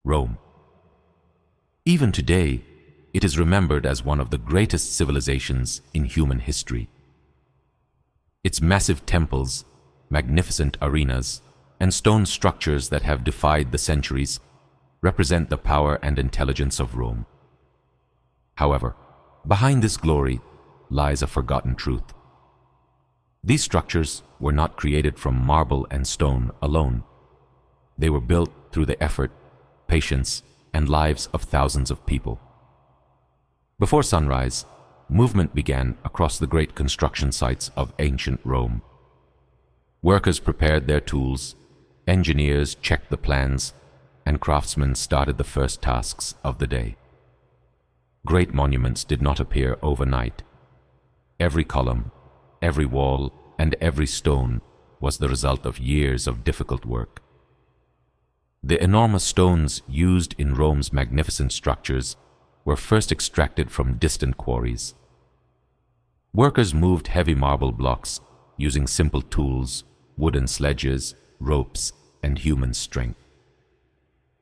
Rome. Even today, it is remembered as one of the greatest civilizations in human history. Its massive temples, magnificent arenas, and stone structures that have defied the centuries represent the power and intelligence of Rome. However, behind this glory lies a forgotten truth. These structures were not created from marble and stone alone. They were built through the effort, patience, and lives of thousands of people. Before sunrise, movement began across the great construction sites of ancient Rome. Workers prepared their tools, engineers checked the plans, and craftsmen started the first tasks of the day. Great monuments did not appear overnight. Every column, every wall, and every stone was the result of years of difficult work. The enormous stones used in Rome's magnificent structures were first extracted from distant quarries. Workers moved heavy marble blocks using simple tools, wooden sledges, ropes, and human strength.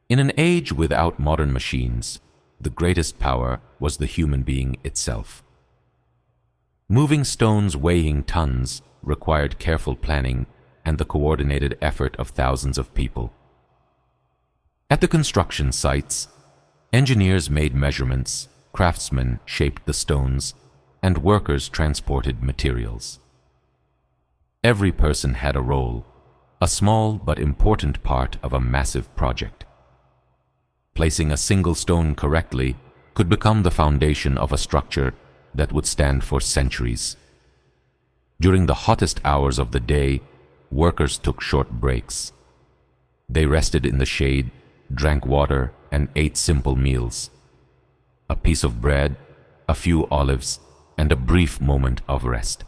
In an age without modern machines, the greatest power was the human being itself. Moving stones weighing tons required careful planning and the coordinated effort of thousands of people. At the construction sites, engineers made measurements, craftsmen shaped the stones, and workers transported materials. Every person had a role, a small but important part of a massive project. Placing a single stone correctly could become the foundation of a structure that would stand for centuries. During the hottest hours of the day, workers took short breaks. They rested in the shade, drank water, and ate simple meals. A piece of bread, a few olives, and a brief moment of rest.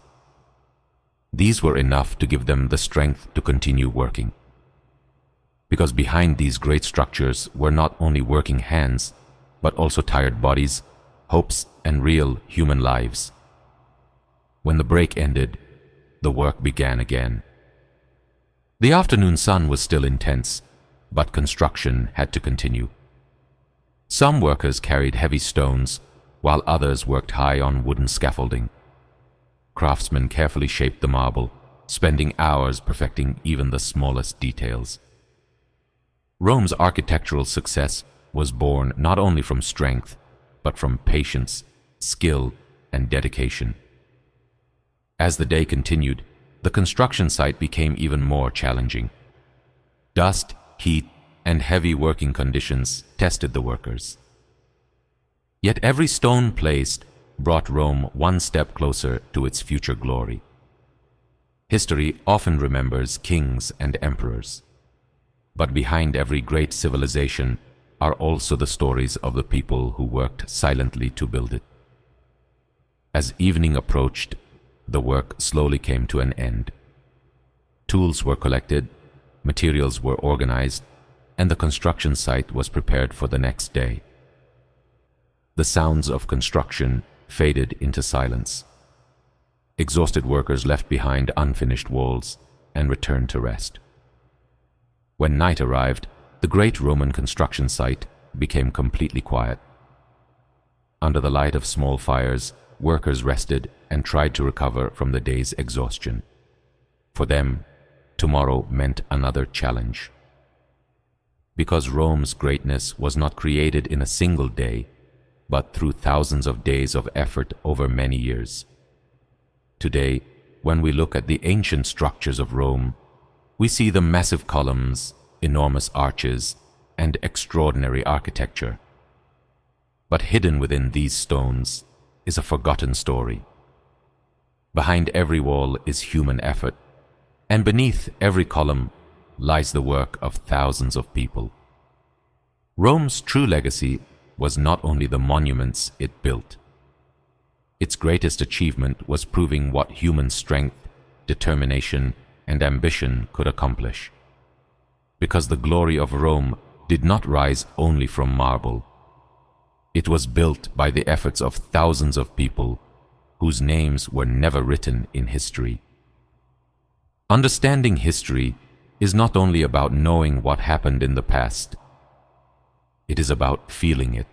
These were enough to give them the strength to continue working. Because behind these great structures were not only working hands, but also tired bodies, hopes, and real human lives. When the break ended, the work began again. The afternoon sun was still intense, but construction had to continue. Some workers carried heavy stones, while others worked high on wooden scaffolding. Craftsmen carefully shaped the marble, spending hours perfecting even the smallest details. Rome's architectural success was born not only from strength, but from patience, skill, and dedication. As the day continued, the construction site became even more challenging. Dust, heat, and heavy working conditions tested the workers. Yet every stone placed brought Rome one step closer to its future glory. History often remembers kings and emperors, but behind every great civilization are also the stories of the people who worked silently to build it. As evening approached, the work slowly came to an end. Tools were collected, materials were organized, and the construction site was prepared for the next day. The sounds of construction faded into silence. Exhausted workers left behind unfinished walls and returned to rest. When night arrived, the great Roman construction site became completely quiet. Under the light of small fires, workers rested and tried to recover from the day's exhaustion. For them, tomorrow meant another challenge. Because Rome's greatness was not created in a single day, but through thousands of days of effort over many years. Today, when we look at the ancient structures of Rome, we see the massive columns, enormous arches, and extraordinary architecture. But hidden within these stones is a forgotten story. Behind every wall is human effort, and beneath every column lies the work of thousands of people. Rome's true legacy was not only the monuments it built. Its greatest achievement was proving what human strength, determination, and ambition could accomplish. Because the glory of Rome did not rise only from marble. It was built by the efforts of thousands of people whose names were never written in history. Understanding history is not only about knowing what happened in the past. It is about feeling it.